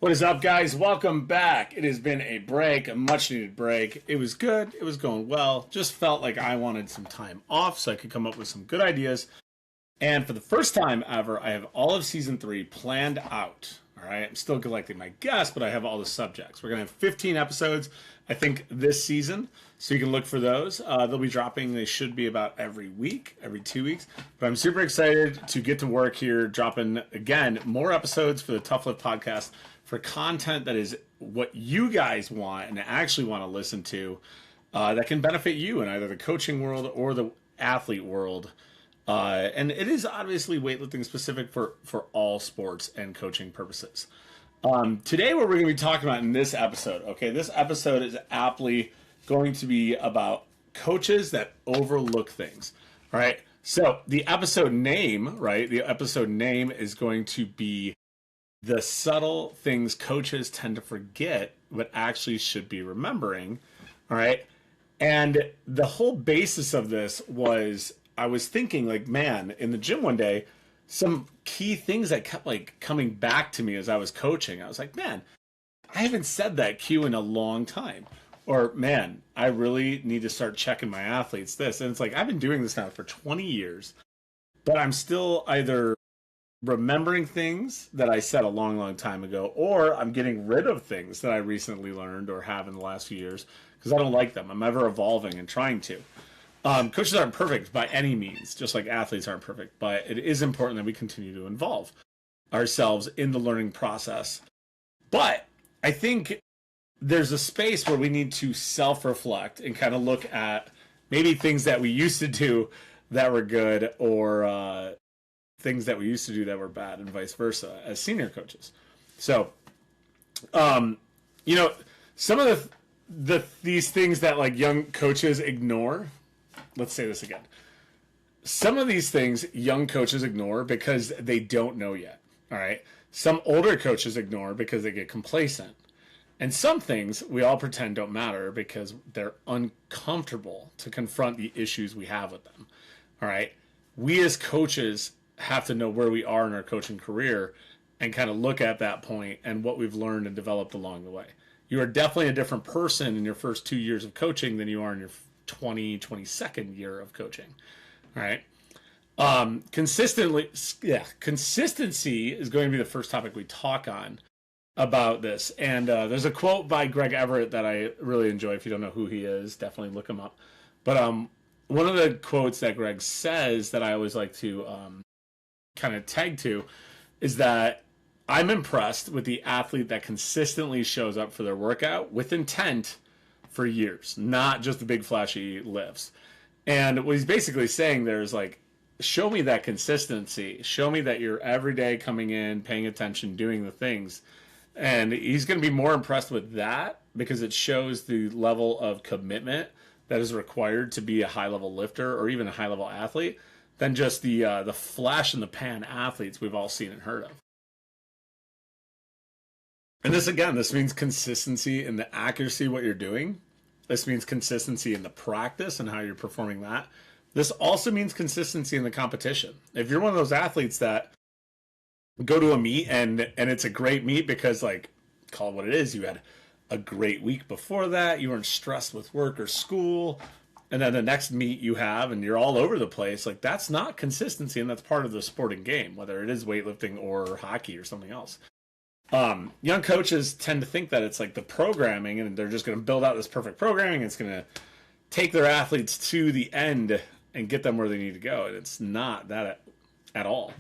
What is up, guys? Welcome back. It has been a break, a much needed break. It was good. It was going well. Just felt like I wanted some time off so I could come up with some good ideas. And for the first time ever, I have all of season 3 planned out. All right. I'm still collecting my guests, but I have all the subjects. We're going to have 15 episodes, I think, this season. So you can look for those. They'll be dropping. They should be about every week, every 2 weeks. But I'm super excited to get to work here, dropping, again, more episodes for the Tough Lift podcast for content that is what you guys want and actually want to listen to that can benefit you in either the coaching world or the athlete world. And it is obviously weightlifting specific for all sports and coaching purposes. Today, what we're going to be talking about in this episode, okay, this episode is aptly going to be about coaches that overlook things. All right. So the episode name, right? The episode name is going to be the subtle things coaches tend to forget, but actually should be remembering. All right. And the whole basis of this was I was thinking, like, man, in the gym one day, some key things that kept like coming back to me as I was coaching. I was like, man, I haven't said that cue in a long time. Or, man, I really need to start checking my athletes this. And it's like, I've been doing this now for 20 years, but I'm still either remembering things that I said a long, long time ago, or I'm getting rid of things that I recently learned or have in the last few years because I don't like them. I'm ever evolving and trying to. Coaches aren't perfect by any means, just like athletes aren't perfect, but it is important that we continue to involve ourselves in the learning process. But I think there's a space where we need to self-reflect and kind of look at maybe things that we used to do that were good or things that we used to do that were bad and vice versa as senior coaches. So, some of these things that like young coaches ignore, let's say this again. Some of these things young coaches ignore because they don't know yet. All right. Some older coaches ignore because they get complacent. And some things we all pretend don't matter because they're uncomfortable to confront the issues we have with them. All right. We as coaches have to know where we are in our coaching career and kind of look at that point and what we've learned and developed along the way. You are definitely a different person in your first 2 years of coaching than you are in your 22nd year of coaching. All right. Consistency is going to be the first topic we talk on about this. And there's a quote by Greg Everett that I really enjoy. If you don't know who he is, definitely look him up. But one of the quotes that Greg says that I always like to kind of tag to is that I'm impressed with the athlete that consistently shows up for their workout with intent for years, not just the big flashy lifts. And what he's basically saying there is like, show me that consistency. Show me that you're every day coming in, paying attention, doing the things. And he's going to be more impressed with that because it shows the level of commitment that is required to be a high-level lifter or even a high-level athlete than just the flash in the pan athletes we've all seen and heard of. And this means consistency in the accuracy of what you're doing. This means consistency in the practice and how you're performing that. This also means consistency in the competition. If you're one of those athletes that go to a meet and it's a great meet because, like, call it what it is, you had a great week before that, you weren't stressed with work or school, and then the next meet you have and you're all over the place, like, that's not consistency, and that's part of the sporting game, whether it is weightlifting or hockey or something else. Young coaches tend to think that it's like the programming and they're just going to build out this perfect programming. It's going to take their athletes to the end and get them where they need to go. And it's not that at all.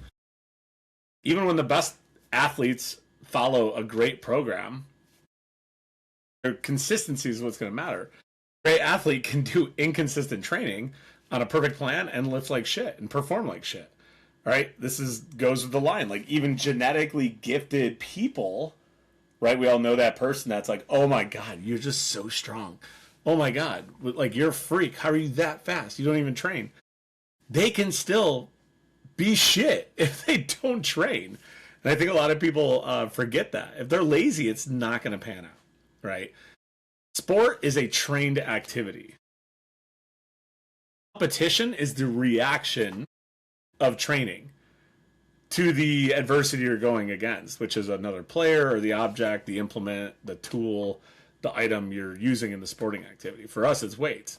Even when the best athletes follow a great program, their consistency is what's going to matter. A great athlete can do inconsistent training on a perfect plan and lift like shit and perform like shit. Right? Goes with the line. Like, even genetically gifted people, right? We all know that person that's like, oh my God, you're just so strong. Oh my God, like, you're a freak. How are you that fast? You don't even train. They can still be shit if they don't train. And I think a lot of people forget that. If they're lazy, it's not going to pan out, right? Sport is a trained activity. Competition is the reaction of training. to the adversity you're going against, which is another player or the object, the implement, the tool, the item you're using in the sporting activity. For us, it's weights.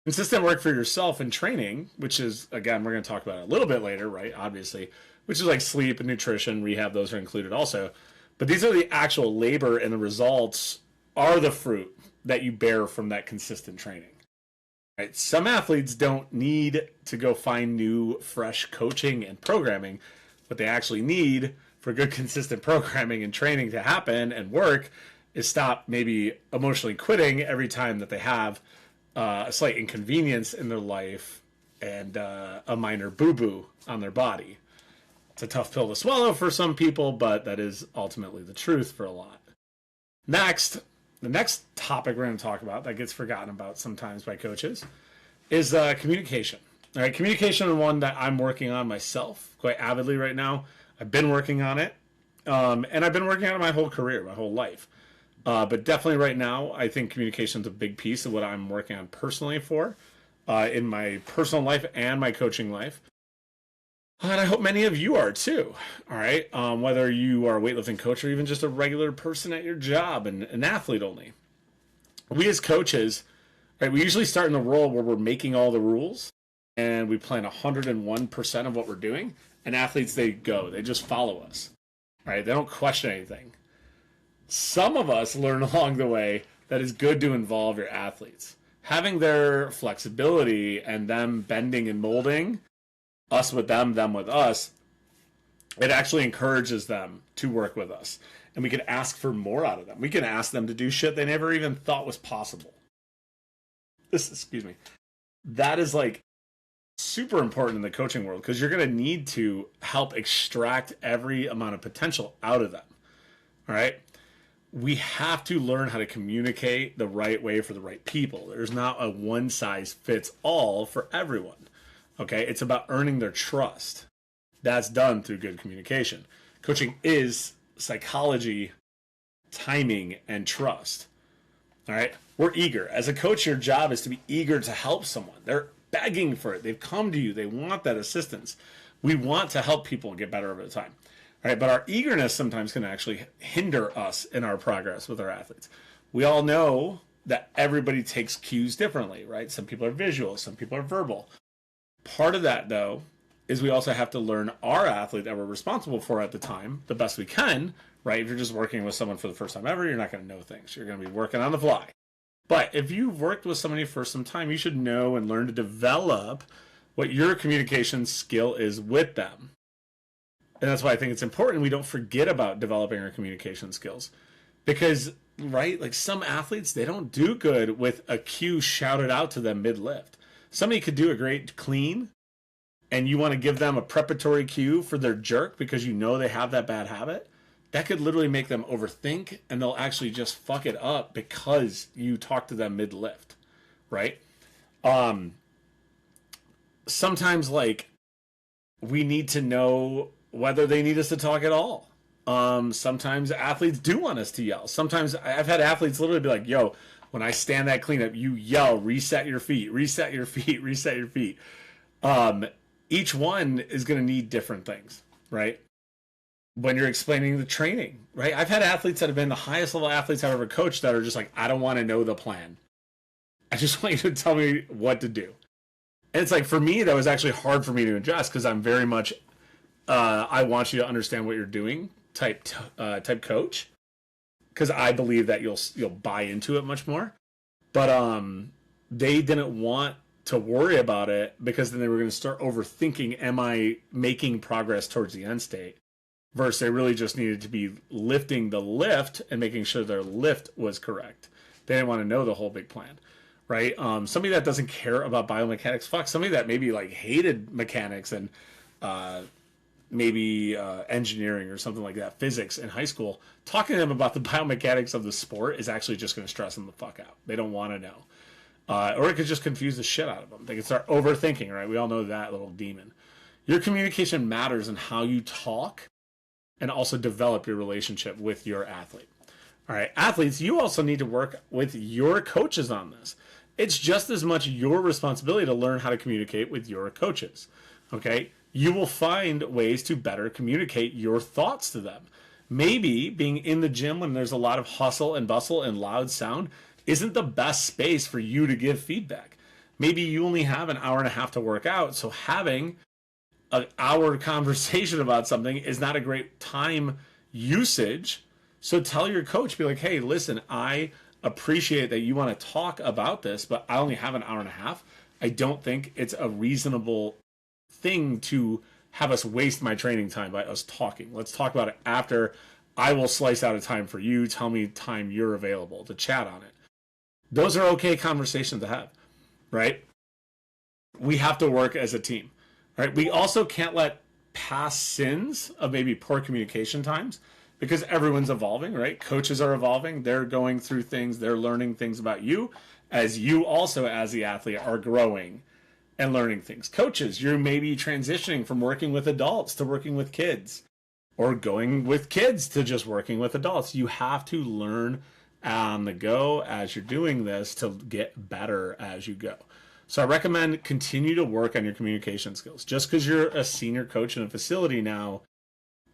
Consistent work for yourself and training, which is, again, we're going to talk about it a little bit later, right? Obviously, which is like sleep and nutrition, rehab, those are included also. But these are the actual labor, and the results are the fruit that you bear from that consistent training. Right? Some athletes don't need to go find new, fresh coaching and programming. What they actually need for good, consistent programming and training to happen and work is stop maybe emotionally quitting every time that they have a slight inconvenience in their life and a minor boo-boo on their body. It's a tough pill to swallow for some people, but that is ultimately the truth for a lot. Next, the next topic we're going to talk about that gets forgotten about sometimes by coaches is communication. All right, communication is one that I'm working on myself quite avidly right now. I've been working on it, and I've been working on it my whole career, my whole life. But definitely right now, I think communication is a big piece of what I'm working on personally for in my personal life and my coaching life. And I hope many of you are too. All right. Whether you are a weightlifting coach or even just a regular person at your job and an athlete only. We as coaches, right, we usually start in the role where we're making all the rules and we plan 101% of what we're doing. And athletes, they just follow us. Right. They don't question anything. Some of us learn along the way that it's good to involve your athletes. Having their flexibility and them bending and molding, us with them with us, it actually encourages them to work with us. And we can ask for more out of them. We can ask them to do shit they never even thought was possible. That is like super important in the coaching world because you're going to need to help extract every amount of potential out of them. All right? We have to learn how to communicate the right way for the right people. There's not a one size fits all for everyone. Okay, it's about earning their trust. That's done through good communication. Coaching is psychology, timing, and trust. All right, we're eager. As a coach, your job is to be eager to help someone. They're begging for it. They've come to you. They want that assistance. We want to help people get better over time. All right, but our eagerness sometimes can actually hinder us in our progress with our athletes. We all know that everybody takes cues differently, right? Some people are visual, some people are verbal. Part of that, though, is we also have to learn our athlete that we're responsible for at the time the best we can, right? If you're just working with someone for the first time ever, you're not going to know things. You're going to be working on the fly. But if you've worked with somebody for some time, you should know and learn to develop what your communication skill is with them. And that's why I think it's important we don't forget about developing our communication skills. Because, right, like some athletes, they don't do good with a cue shouted out to them mid-lift. Somebody could do a great clean, and you want to give them a preparatory cue for their jerk because you know they have that bad habit. That could literally make them overthink, and they'll actually just fuck it up because you talk to them mid-lift, right? Sometimes, like, we need to know whether they need us to talk at all. Sometimes athletes do want us to yell. Sometimes I've had athletes literally be like, yo, when I stand that cleanup, you yell, reset your feet, reset your feet, reset your feet. Each one is going to need different things, right? When you're explaining the training, right? I've had athletes that have been the highest level athletes I've ever coached that are just like, I don't want to know the plan. I just want you to tell me what to do. And it's like, for me, that was actually hard for me to adjust because I'm very much, I want you to understand what you're doing type coach. Because I believe that you'll buy into it much more. But they didn't want to worry about it because then they were going to start overthinking, am I making progress towards the end state? Versus they really just needed to be lifting the lift and making sure their lift was correct. They didn't want to know the whole big plan, right? Somebody that doesn't care about biomechanics, somebody that maybe like hated mechanics and maybe engineering or something like that, physics in high school, talking to them about the biomechanics of the sport is actually just going to stress them the fuck out. They don't want to know. Or it could just confuse the shit out of them. They could start overthinking, right? We all know that little demon. Your communication matters in how you talk and also develop your relationship with your athlete. All right, athletes, you also need to work with your coaches on this. It's just as much your responsibility to learn how to communicate with your coaches. Okay? you will find ways to better communicate your thoughts to them. Maybe being in the gym when there's a lot of hustle and bustle and loud sound isn't the best space for you to give feedback. Maybe you only have an hour and a half to work out, so having an hour conversation about something is not a great time usage. So tell your coach, be like, hey, listen, I appreciate that you want to talk about this, but I only have an hour and a half. I don't think it's a reasonable thing to have us waste my training time by us talking. Let's talk about it after. I will slice out a time for you. Tell me time you're available to chat on it. Those are okay conversations to have, right? We have to work as a team, right? We also can't let past sins of maybe poor communication times, because everyone's evolving, right? Coaches are evolving. They're going through things. They're learning things about you, as you also, as the athlete, are growing and learning things. Coaches, you're maybe transitioning from working with adults to working with kids, or going with kids to just working with adults. You have to learn on the go as you're doing this to get better as you go. So I recommend continue to work on your communication skills. Just because you're a senior coach in a facility now,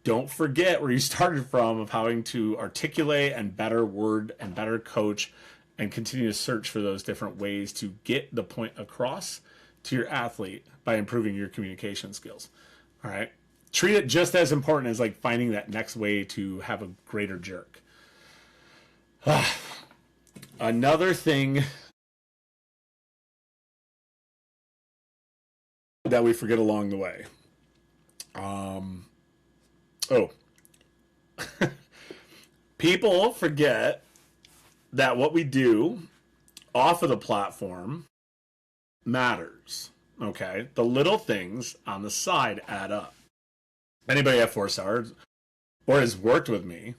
don't forget where you started from, of having to articulate and better word and better coach, and continue to search for those different ways to get the point across to your athlete by improving your communication skills. All right. Treat it just as important as like finding that next way to have a greater jerk. Another thing that we forget along the way. People forget that what we do off of the platform matters. Okay, the little things on the side add up. Anybody at 4 stars or has worked with me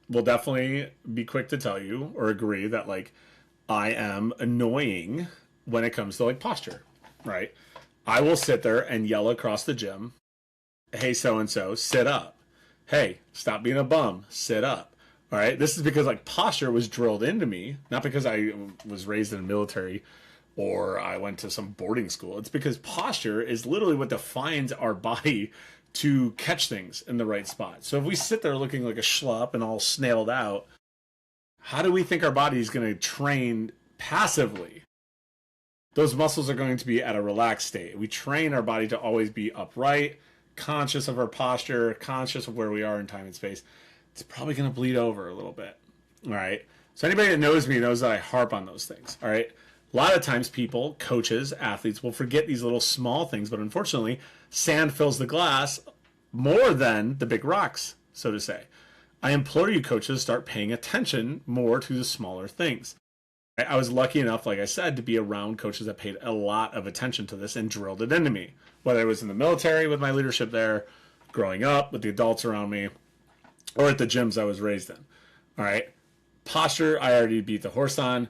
will definitely be quick to tell you or agree that like I am annoying when it comes to like posture, right? I will sit there and yell across the gym, hey, so-and-so, sit up. Hey, stop being a bum, sit up. All right, this is because like posture was drilled into me, not because I was raised in the military or I went to some boarding school. It's because posture is literally what defines our body to catch things in the right spot. So if we sit there looking like a schlup and all snailed out, how do we think our body is going to train passively? Those muscles are going to be at a relaxed state. We train our body to always be upright, conscious of our posture, conscious of where we are in time and space. It's probably going to bleed over a little bit. All right. So anybody that knows me knows that I harp on those things. All right. A lot of times people, coaches, athletes will forget these little small things, but unfortunately, sand fills the glass more than the big rocks, so to say. I implore you, coaches, start paying attention more to the smaller things. I was lucky enough, like I said, to be around coaches that paid a lot of attention to this and drilled it into me, whether it was in the military with my leadership there, growing up with the adults around me, or at the gyms I was raised in. All right. Posture, I already beat the horse on.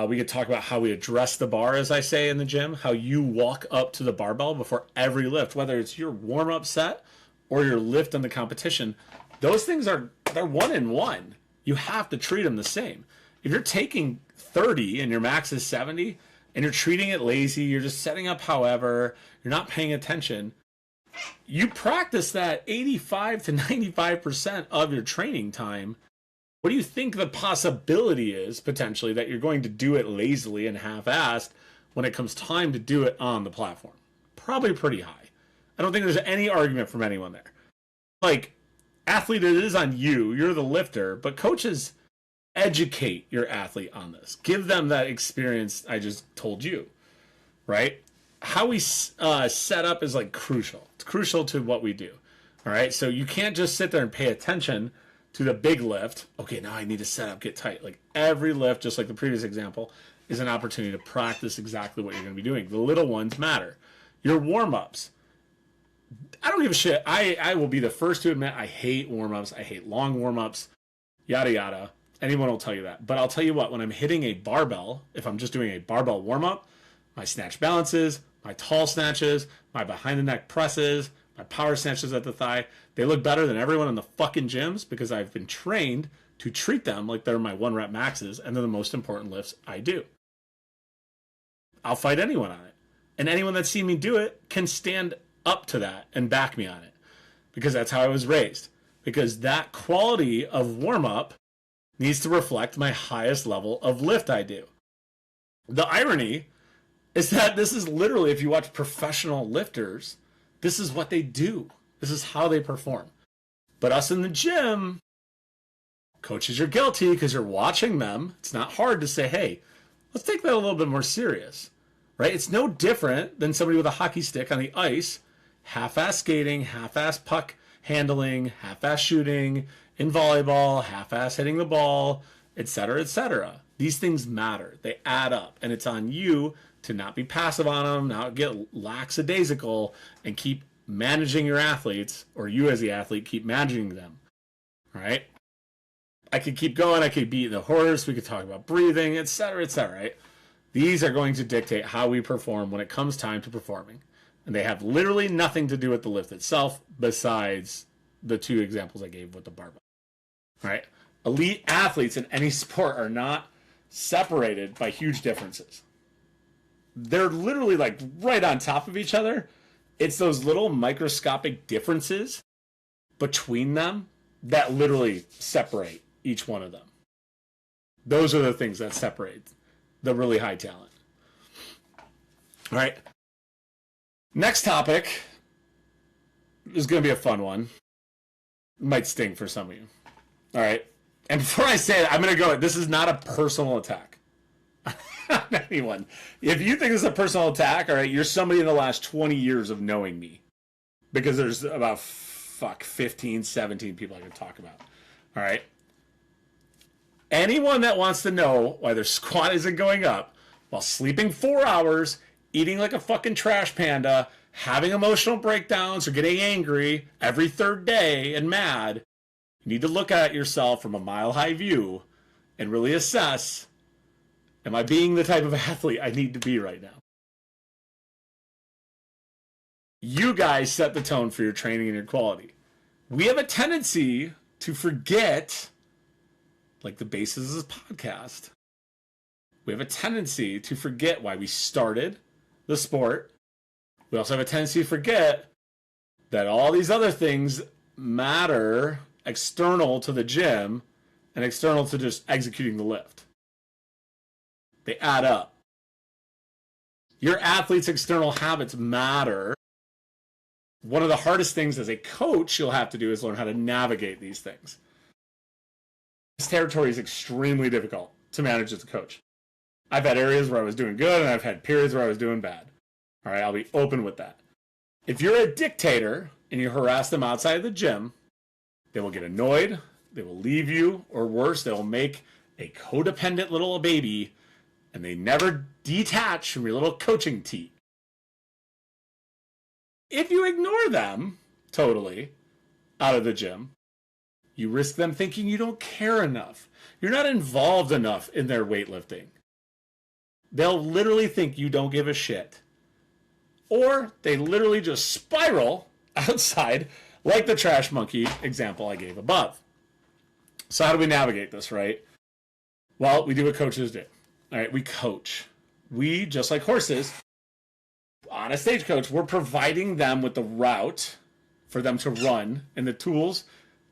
We could talk about how we address the bar, as I say in the gym, how you walk up to the barbell before every lift, whether it's your warm-up set or your lift in the competition. Those things they're 1 and 1. You have to treat them the same. If you're taking 30 and your max is 70 and you're treating it lazy, you're just setting up however, you're not paying attention, you practice that 85 to 95% of your training time. What do you think the possibility is, potentially, that you're going to do it lazily and half-assed when it comes time to do it on the platform? Probably pretty high. I don't think there's any argument from anyone there. Like, athlete, it is on you. You're the lifter. But coaches, educate your athlete on this. Give them that experience I just told you, right? How we set up is, like, crucial. It's crucial to what we do, all right? So you can't just sit there and pay attention to the big lift. Okay, now I need to set up, get tight. Like every lift, just like the previous example, is an opportunity to practice exactly what you're going to be doing. The little ones matter. Your warm-ups. I don't give a shit. I will be the first to admit I hate warm-ups. I hate long warm-ups, yada, yada. Anyone will tell you that. But I'll tell you what, when I'm hitting a barbell, if I'm just doing a barbell warm-up, my snatch balances, my tall snatches, my behind-the-neck presses, my power snatches at the thigh, they look better than everyone in the fucking gyms because I've been trained to treat them like they're my 1 rep maxes and they're the most important lifts I do. I'll fight anyone on it. And anyone that's seen me do it can stand up to that and back me on it, because that's how I was raised. Because that quality of warm-up needs to reflect my highest level of lift I do. The irony is that this is literally, if you watch professional lifters, this is what they do. This is how they perform. But us in the gym, coaches are guilty because you're watching them. It's not hard to say, hey, let's take that a little bit more serious, right? It's no different than somebody with a hockey stick on the ice, half-ass skating, half-ass puck handling, half-ass shooting, in volleyball, half-ass hitting the ball, etc., etc. These things matter. They add up, and it's on you to not be passive on them, not get laxidazical, and keep managing your athletes, or you as the athlete keep managing them, right? I could keep going. I could beat the horse. We could talk about breathing, etc., etc., right? These are going to dictate how we perform when it comes time to performing. And they have literally nothing to do with the lift itself besides the two examples I gave with the barbell, right? Elite athletes in any sport are not separated by huge differences. They're literally like right on top of each other. It's those little microscopic differences between them that literally separate each one of them. Those are the things that separate the really high talent. All right. Next topic is going to be a fun one. It might sting for some of you. All right. And before I say it, I'm going to go, this is not a personal attack on anyone. If you think this is a personal attack, all right, you're somebody in the last 20 years of knowing me. Because there's about, 15, 17 people I can talk about. All right. Anyone that wants to know why their squat isn't going up while sleeping 4 hours, eating like a fucking trash panda, having emotional breakdowns or getting angry every third day and mad, you need to look at yourself from a mile-high view and really assess, am I being the type of athlete I need to be right now? You guys set the tone for your training and your quality. We have a tendency to forget, like the basis of this podcast, we have a tendency to forget why we started the sport. We also have a tendency to forget that all these other things matter external to the gym and external to just executing the lift. They add up. Your athlete's external habits matter. One of the hardest things as a coach you'll have to do is learn how to navigate these things. This territory is extremely difficult to manage as a coach. I've had areas where I was doing good and I've had periods where I was doing bad. All right, I'll be open with that. If you're a dictator and you harass them outside of the gym, they will get annoyed, they will leave you, or worse, they will make a codependent little baby and they never detach from your little coaching teat. If you ignore them totally out of the gym, you risk them thinking you don't care enough. You're not involved enough in their weightlifting. They'll literally think you don't give a shit. Or they literally just spiral outside like the trash monkey example I gave above. So how do we navigate this, right? Well, we do what coaches do. All right, we coach. We, just like horses, on a stagecoach, we're providing them with the route for them to run and the tools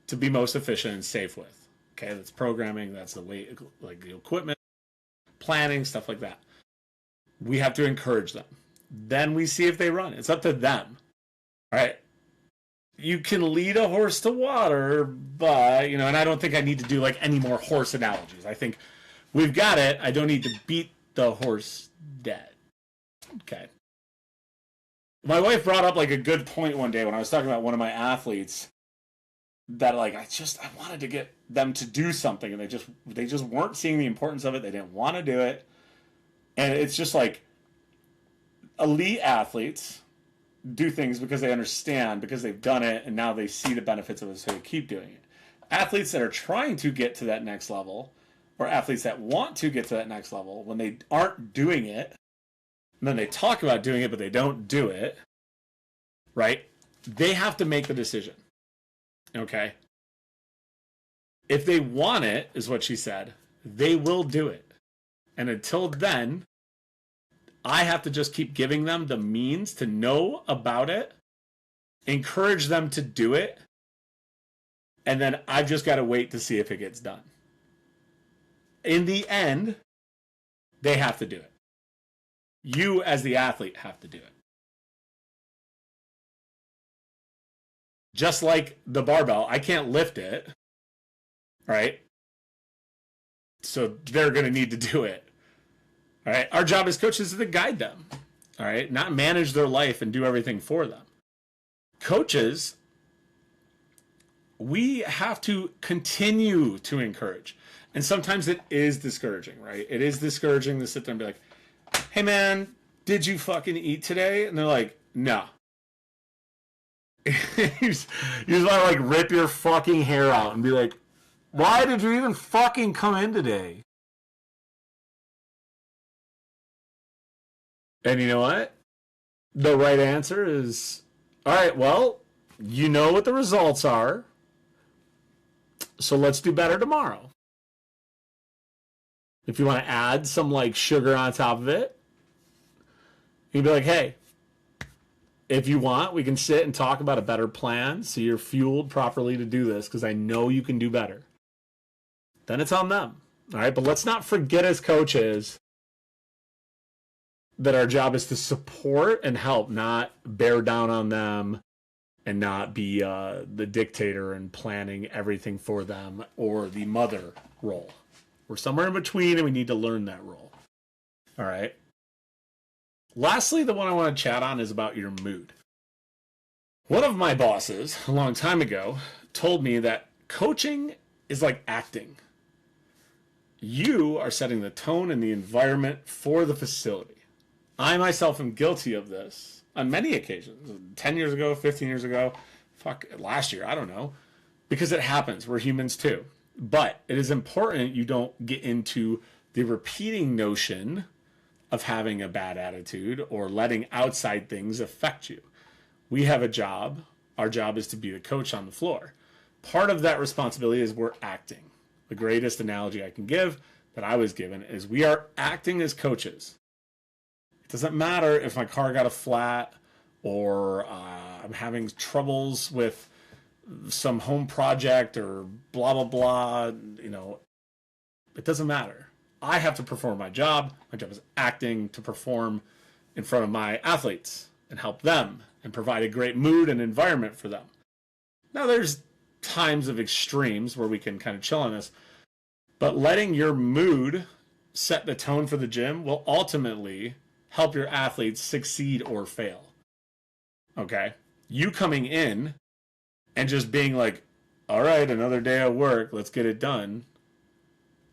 to be most efficient and safe with. Okay, that's programming, that's the weight, like the equipment, planning, stuff like that. We have to encourage them. Then we see if they run. It's up to them. All right. You can lead a horse to water, but, and I don't think I need to do like any more horse analogies. I think we've got it. I don't need to beat the horse dead. Okay. My wife brought up like a good point one day when I was talking about one of my athletes that like I wanted to get them to do something and they just weren't seeing the importance of it. They didn't want to do it. And it's just like elite athletes do things because they understand, because they've done it, and now they see the benefits of it, so they keep doing it. Athletes that are trying to get to that next level, or athletes that want to get to that next level, when they aren't doing it, and then they talk about doing it, but they don't do it, right? They have to make the decision, okay? If they want it, is what she said, they will do it. And until then, I have to just keep giving them the means to know about it encourage them to do it, and then I've just got to wait to see if it gets done. In the end, they have to do it. You, as the athlete, have to do it. Just like the barbell, I can't lift it, right? So they're going to need to do it. All right. Our job as coaches is to guide them. All right. Not manage their life and do everything for them. Coaches, we have to continue to encourage. And sometimes it is discouraging, right? It is discouraging to sit there and be like, hey man, did you fucking eat today? And they're like, no. You just want to like rip your fucking hair out and be like, why did you even fucking come in today? And you know what? The right answer is, all right, well, you know what the results are. So let's do better tomorrow. If you want to add some like sugar on top of it, you'd be like, hey, if you want, we can sit and talk about a better plan so you're fueled properly to do this because I know you can do better. Then it's on them. All right, but let's not forget as coaches that our job is to support and help, not bear down on them and not be the dictator and planning everything for them or the mother role. We're somewhere in between and we need to learn that role. All right. Lastly, the one I want to chat on is about your mood. One of my bosses a long time ago told me that coaching is like acting. You are setting the tone and the environment for the facility. I myself am guilty of this on many occasions. 10 years ago, 15 years ago, last year, I don't know. Because it happens. We're humans too. But it is important you don't get into the repeating notion of having a bad attitude or letting outside things affect you. We have a job. Our job is to be the coach on the floor. Part of that responsibility is we're acting. The greatest analogy I can give that I was given is we are acting as coaches. It doesn't matter if my car got a flat or I'm having troubles with some home project or blah, blah, blah. You know, it doesn't matter. I have to perform my job. My job is acting to perform in front of my athletes and help them and provide a great mood and environment for them. Now, there's times of extremes where we can kind of chill on this, but letting your mood set the tone for the gym will ultimately help your athletes succeed or fail. Okay? You coming in and just being like, all right, another day at work, let's get it done,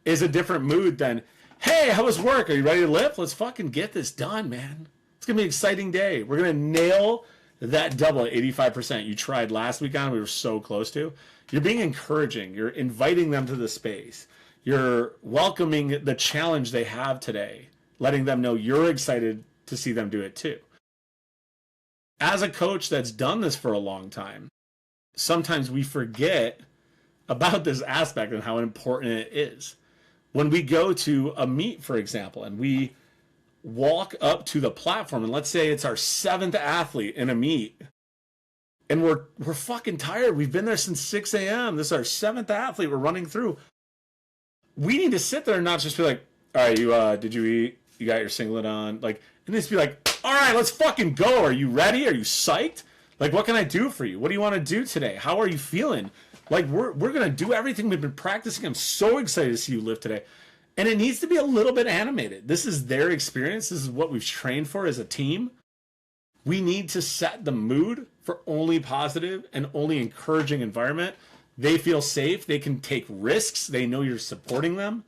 is a different mood than, hey, how was work? Are you ready to lift? Let's fucking get this done, man. It's going to be an exciting day. We're going to nail that double at 85% you tried last week on, we were so close to. You're being encouraging. You're inviting them to the space. You're welcoming the challenge they have today, letting them know you're excited to see them do it too. As a coach that's done this for a long time, sometimes we forget about this aspect and how important it is. When we go to a meet, for example, and we walk up to the platform, and let's say it's our 7th athlete in a meet, and we're fucking tired. We've been there since 6 a.m. This is our 7th athlete we're running through. We need to sit there and not just be like, all right, you did you eat? You got your singlet on? Like, it needs to be like, all right, let's fucking go. Are you ready? Are you psyched? Like, what can I do for you? What do you want to do today? How are you feeling? Like, we're going to do everything we've been practicing. I'm so excited to see you lift today. And it needs to be a little bit animated. This is their experience. This is what we've trained for as a team. We need to set the mood for only positive and only encouraging environment. They feel safe. They can take risks. They know you're supporting them.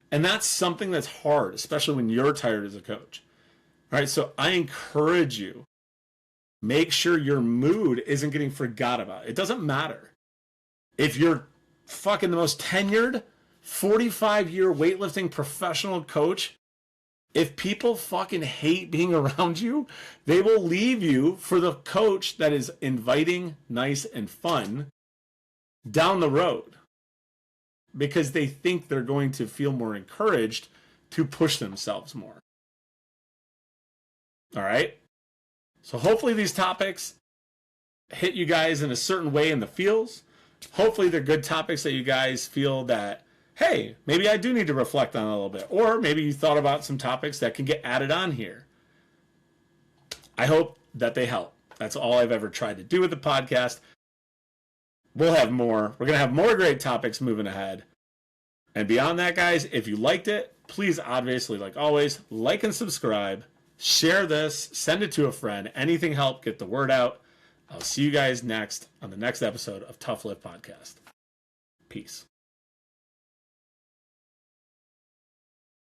And that's something that's hard, especially when you're tired as a coach. All right, so I encourage you, make sure your mood isn't getting forgot about. It doesn't matter. If you're fucking the most tenured 45-year weightlifting professional coach, if people fucking hate being around you, they will leave you for the coach that is inviting, nice, and fun down the road because they think they're going to feel more encouraged to push themselves more. All right? So hopefully these topics hit you guys in a certain way in the feels. Hopefully they're good topics that you guys feel that, hey, maybe I do need to reflect on a little bit. Or maybe you thought about some topics that can get added on here. I hope that they help. That's all I've ever tried to do with the podcast. We'll have more. We're going to have more great topics moving ahead. And beyond that, guys, if you liked it, please, obviously, like always, like and subscribe. Share this. Send it to a friend. Anything help get the word out. I'll see you guys next on the next episode of Tough Lift Podcast. Peace.